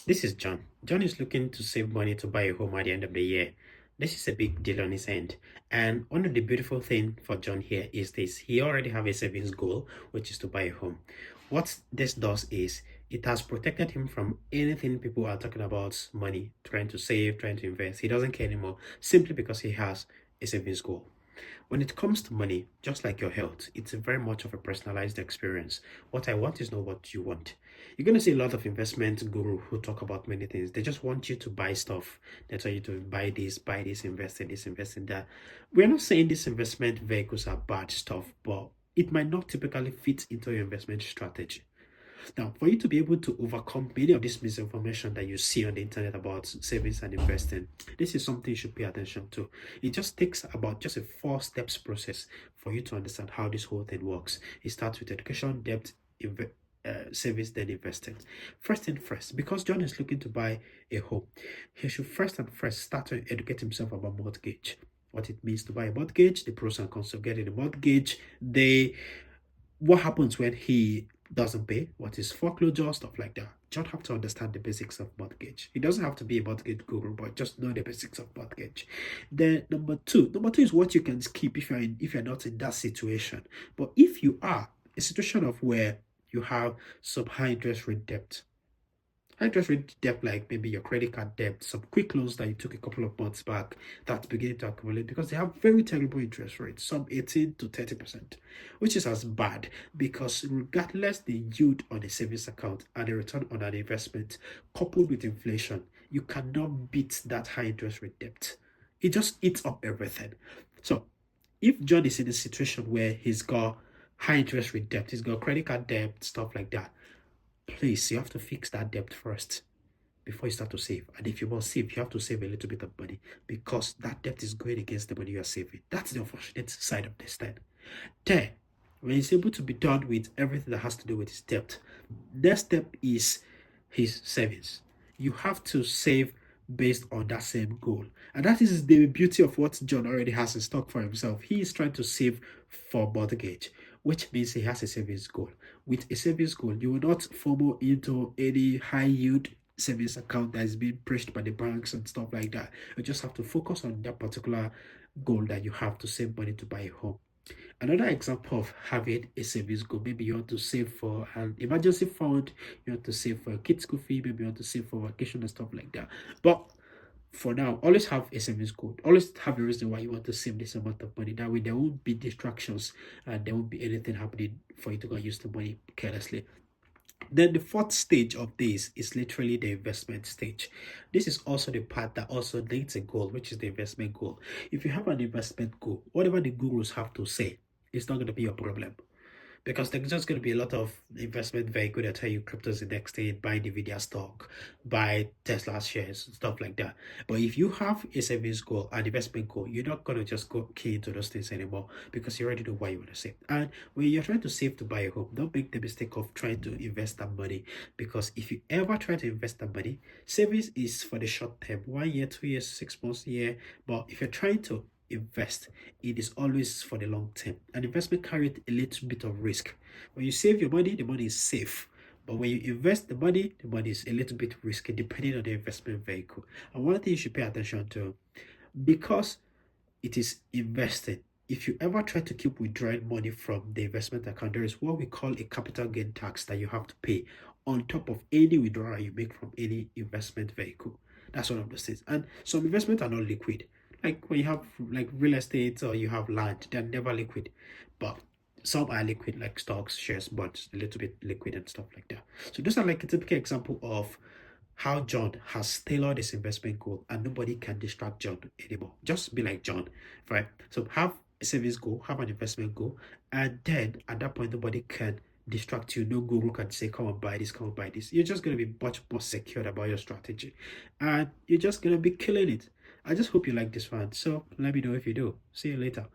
This is John. John is looking to save money to buy a home at the end of the year. This is a big deal on his end. And one of the beautiful things for John here is this. He already have a savings goal, which is to buy a home. What this does is it has protected him from anything people are talking about money, trying to save, trying to invest. He doesn't care anymore simply because he has a savings goal. When it comes to money, just like your health, it's very much of a personalized experience. What I want is not what you want. You're going to see a lot of investment guru who talk about many things. They just want you to buy stuff. They tell you to buy this, invest in that. We're not saying these investment vehicles are bad stuff, but it might not typically fit into your investment strategy. Now, for you to be able to overcome many of this misinformation that you see on the internet about savings and investing, this is something you should pay attention to. It just takes about just a 4 steps process for you to understand how this whole thing works. It starts with education, debt, savings, then investing. First thing first, because John is looking to buy a home, he should first and first start to educate himself about mortgage, what it means to buy a mortgage, the pros and cons of getting a mortgage, what happens when he doesn't pay, what is foreclosure, stuff like that. John have to understand the basics of mortgage. He doesn't have to be a mortgage guru, but just know the basics of mortgage. Then number two is what you can skip if you're not in that situation. But if you are a situation of where you have some high interest rate debt, high interest rate debt, like maybe your credit card debt, some quick loans that you took a couple of months back that's beginning to accumulate because they have very terrible interest rates, some 18 to 30%, which is as bad because regardless the yield on a savings account and the return on an investment coupled with inflation, you cannot beat that high interest rate debt. It just eats up everything. So if John is in a situation where he's got high interest rate debt, he's got credit card debt, stuff like that, please, you have to fix that debt first before you start to save. And if you must save, you have to save a little bit of money because that debt is going against the money you are saving. That's the unfortunate side of this thing. Then, when he's able to be done with everything that has to do with his debt, next step is his savings. You have to save based on that same goal. And that is the beauty of what John already has in stock for himself. He is trying to save for mortgage, which means he has a savings goal. With a savings goal, you will not FOMO into any high yield savings account that is being pushed by the banks and stuff like that. You just have to focus on that particular goal that you have to save money to buy a home. Another example of having a savings goal, maybe you want to save for an emergency fund, you want to save for a kid's school fee, maybe you want to save for vacation and stuff like that. But for now, always have a savings goal. Always have a reason why you want to save this amount of money. That way, there won't be distractions and there won't be anything happening for you to go use the money carelessly. Then the fourth stage of this is literally the investment stage. This is also the part that also needs a goal, which is the investment goal. If you have an investment goal, whatever the gurus have to say, it's not going to be a problem because there's just going to be a lot of investment vehicle that tell you crypto's the next thing, buy Nvidia stock, buy Tesla shares, stuff like that. But if you have a savings goal, an investment goal, you're not going to just go key into those things anymore because you already know why you want to save. And when you're trying to save to buy a home, don't make the mistake of trying to invest that money because if you ever try to invest that money, savings is for the short term, 1 year, 2 years, 6 months, a year. But if you're trying to invest, it is always for the long term. An investment carries a little bit of risk. When you save your money, the money is safe. But when you invest the money is a little bit risky depending on the investment vehicle. And one thing you should pay attention to, because it is invested, if you ever try to keep withdrawing money from the investment account, there is what we call a capital gain tax that you have to pay on top of any withdrawal you make from any investment vehicle. That's one of the things. And some investments are not liquid. Like when you have like real estate or you have land, they're never liquid. But some are liquid, like stocks, shares, bonds, a little bit liquid and stuff like that. So those are like a typical example of how John has tailored his investment goal and nobody can distract John anymore. Just be like John, right? So have a savings goal, have an investment goal, and then at that point, nobody can distract you. No guru can say, come and buy this, come and buy this. You're just going to be much more secure about your strategy and you're just going to be killing it. I just hope you like this one. So let me know if you do. See you later.